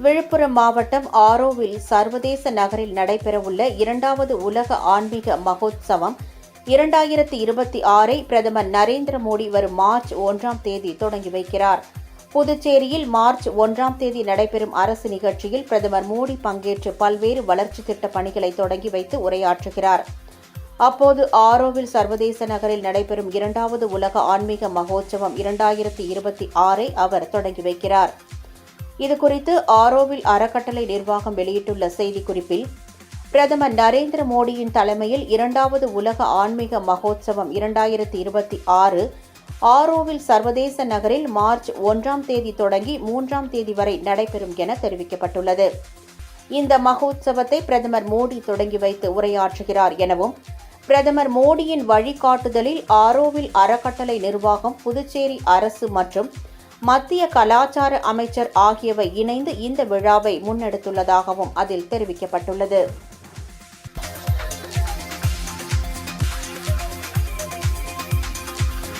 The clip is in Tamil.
விழுப்புரம் மாவட்டம் ஆரோவில் சர்வதேச நகரில் நடைபெறவுள்ள 2வது உலக ஆன்மீக மகோத்சவம் 2026 பிரதமர் நரேந்திர மோடி வரும் மார்ச் 1ஆம் தேதி தொடங்கி வைக்கிறார். புதுச்சேரியில் மார்ச் 1ஆம் தேதி நடைபெறும் அரசு நிகழ்ச்சியில் பிரதமர் மோடி பங்கேற்று பல்வேறு வளர்ச்சித் திட்டப் பணிகளை தொடங்கி வைத்து உரையாற்றுகிறார். அப்போது ஆரோவில் சர்வதேச நகரில் நடைபெறும் 2வது உலக ஆன்மீக மகோத்சவம் 2026 அவர் தொடங்கி வைக்கிறார். இதுகுறித்து ஆரோவில் அறக்கட்டளை நிர்வாகம் வெளியிட்டுள்ள செய்திக்குறிப்பில், பிரதமர் நரேந்திர மோடியின் தலைமையில் 2வது உலக ஆன்மீக மகோத்சவம் 2026 ஆரோவில் சர்வதேச நகரில் மார்ச் 1ஆம் தேதி தொடங்கி 3ஆம் தேதி வரை நடைபெறும் என தெரிவிக்கப்பட்டுள்ளது. இந்த மகோத்சவத்தை பிரதமர் மோடி தொடங்கி வைத்து உரையாற்றுகிறார் எனவும், பிரதமர் மோடியின் வழிகாட்டுதலில் ஆரோவில் அறக்கட்டளை நிர்வாகம், புதுச்சேரி அரசு மற்றும் மத்திய கலாச்சார அமைச்சர் ஆகியவை இணைந்து இந்த விழாவை முன்னெடுத்துள்ளதாகவும் அதில் தெரிவிக்கப்பட்டுள்ளது.